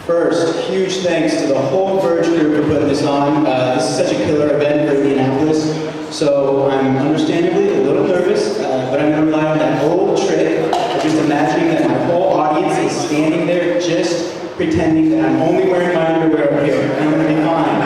First, huge thanks to the whole Verge crew for putting this on. This is such a killer event for Indianapolis, so I'm understandably a little nervous, but I'm going to rely on that old trick of just imagining that my whole audience is standing there just pretending that I'm only wearing my underwear up here, and I'm going to be fine.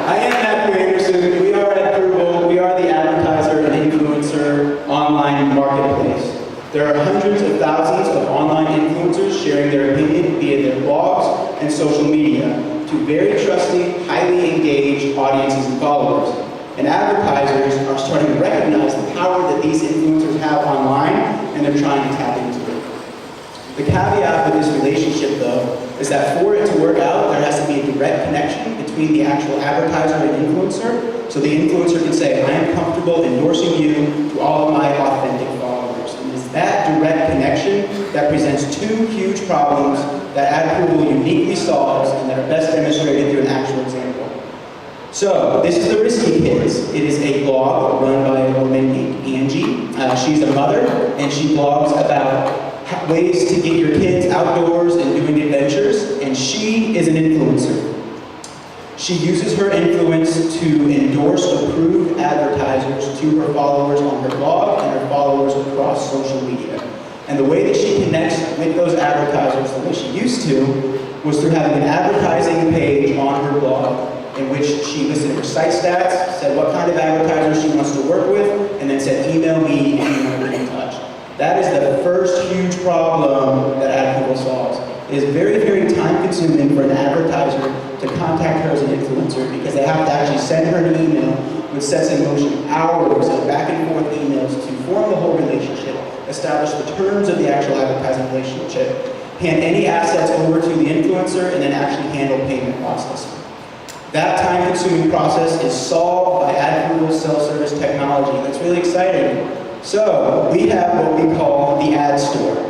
I am Matthew Anderson. We are Adproval. We are the advertiser and influencer online marketplace. There are hundreds of thousands of online influencers sharing their opinion via their blogs and social media to very trusting, highly engaged audiences and followers. And advertisers are starting to recognize the power that these influencers have online, and they're trying to tap into it. The caveat with this relationship, though, is that for it to work out, there has to be a direct connection between the actual advertiser and influencer, so the influencer can say, I am comfortable endorsing you to all of my authentic followers. And it's that direct connection that presents two huge problems that Adproval uniquely solves and that are best demonstrated through an actual example. So, this is the Risky Kids. It is a blog run by a woman named Angie. She's a mother, and she blogs about ways to get your kids outdoors and doing adventures, and she is an influencer. She uses her influence to endorse approved advertisers to her followers on her blog and her followers across social media. And the way that she connects with those advertisers the way she used to was through having an advertising page on her blog in which she listed her site stats, said what kind of advertisers she wants to work with, and then said email me if you want to get in touch. That is the first huge problem that Adproval solves. It is very, very time-consuming for an advertiser to contact her as an influencer because they have to actually send her an email, which sets in motion hours of back-and-forth emails to form the whole relationship, establish the terms of the actual advertising relationship, hand any assets over to the influencer, and then actually handle payment processing. That time-consuming process is solved by Adproval's self-service technology. That's really exciting. So, we have what we call the ad store.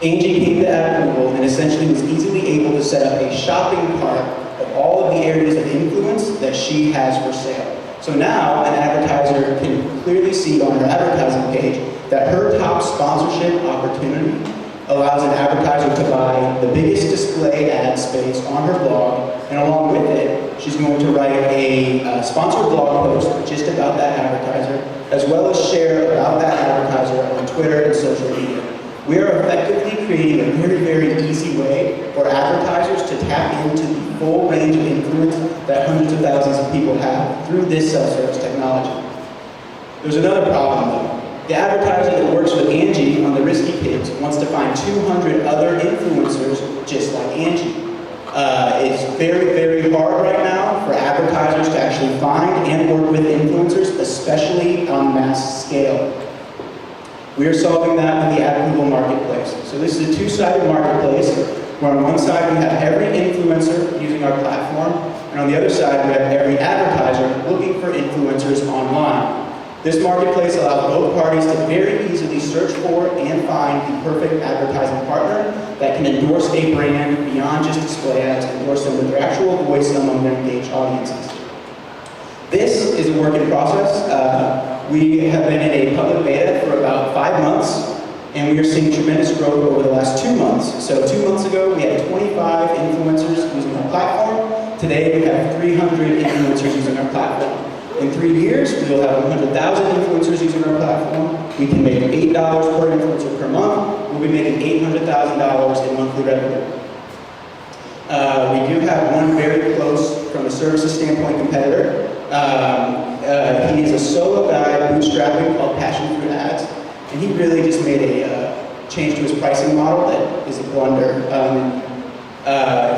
Angie came to Adproval and essentially was easily able to set up a shopping cart of all of the areas of influence that she has for sale. So now, an advertiser can clearly see on her advertising page that her top sponsorship opportunity allows an advertiser to buy the biggest display ad space on her blog, and along with it, she's going to write a sponsored blog post just about that advertiser, as well as share about that advertiser on Twitter and social media. We are effectively creating a very, very easy way for advertisers to tap into the full range of influence that hundreds of thousands of people have through this self-service technology. There's another problem, though. The advertiser that works with Angie on the Risky Kids wants to find 200 other influencers just like Angie. It's very, very hard right now for advertisers to actually find and work with influencers, especially on mass scale. We are solving that with the Adproval marketplace. So this is a two-sided marketplace where on one side we have every influencer using our platform, and on the other side we have every advertiser looking for influencers online. This marketplace allows both parties to very easily search for and find the perfect advertising partner that can endorse a brand beyond just display ads, endorse them with their actual voice among their engaged audiences. This is a work in process. We have been in a public beta for about 5 months, and we are seeing tremendous growth over the last 2 months. So 2 months ago, we had 25 influencers using our platform. Today, we have 300 influencers using our platform. In 3 years, we will have 100,000 influencers using our platform. We can make $8 per influencer per month. We'll be making $800,000 in monthly revenue. We do have one very close, from a services standpoint, competitor. He is a solo guy bootstrapping called Passion Fruit Ads, and he really just made a change to his pricing model that is a blunder.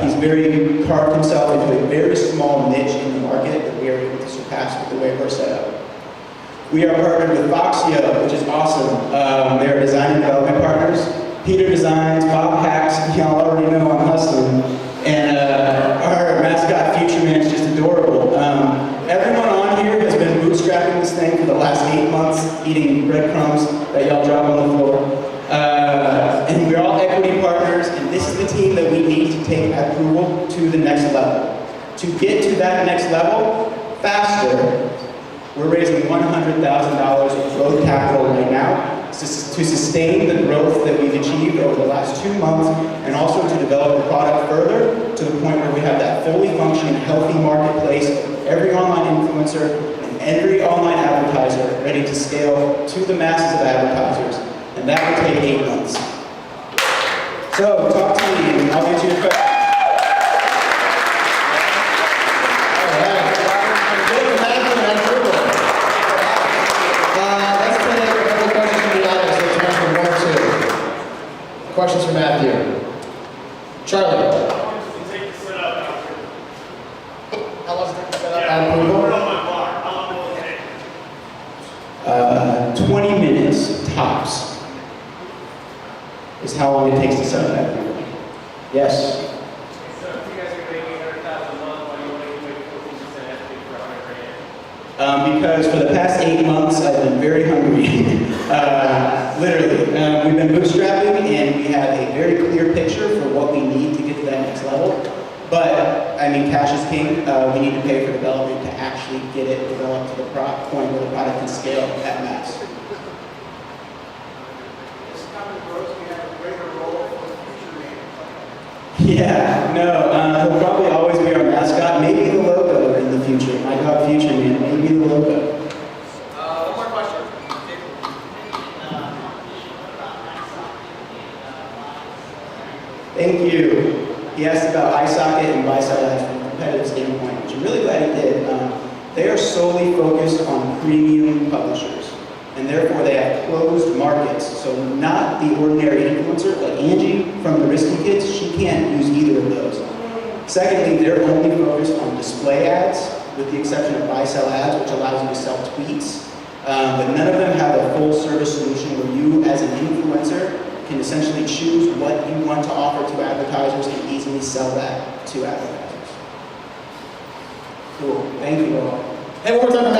He's very carved himself into a very small niche in the market that we are able to surpass with the way we're set up. We are partnered with Foxio, which is awesome. They're design and development partners. Peter designs, Bob hacks, y'all already know I'm hustling. And our mascot, Future Man, is just adorable. Everyone on here has been bootstrapping this thing for the last 8 months, eating breadcrumbs that y'all drop on the floor. And we're all equity partners, and this is the team that we need to take Adproval to the next level. To get to that next level faster, we're raising $100,000 of growth capital right now. This is to sustain the growth that we've achieved over the last 2 months, and also to develop the product further to the point where we have that fully functioning, healthy marketplace of every online influencer and every online advertiser ready to scale to the masses of advertisers. And that will take 8 months. So, talk to me and I'll answer your question. Questions for Matthew? Charlie? How long does it take to set up? How long does it take to set up Yeah, Adproval? put it on my bar. How long will it take? 20 minutes tops is how long it takes to set up Adproval. Yes? So if you guys are making $800,000 a month, why do you want to make 14% FP for $100,000? Because for the past 8 months, I've been very hungry. Literally. We've been bootstrapping, and we have a very clear picture for what we need to get to that next level. But, I mean, cash is king. We need to pay for development to actually get it developed to the point where the product can scale at mass. This common growth, we have a greater role for the future name. Yeah, no, he'll probably always be our mascot. Maybe the logo in the future. My God, future man, maybe the logo. One more question. Thank you. He asked about iSocket and buy-side ads from a competitive standpoint, which I'm really glad he did. They are solely focused on premium publishers, and therefore they have closed markets. So not the ordinary influencer, like Angie from the Risky Kids, she can't use either of those. Secondly, they're only focused on display ads, with the exception of buy-sell ads, which allows you to sell tweets. But none of them have a full service solution where you, as an influencer, can essentially choose what you want to offer to advertisers and easily sell that to advertisers. Cool. Thank you all. Hey, one more time for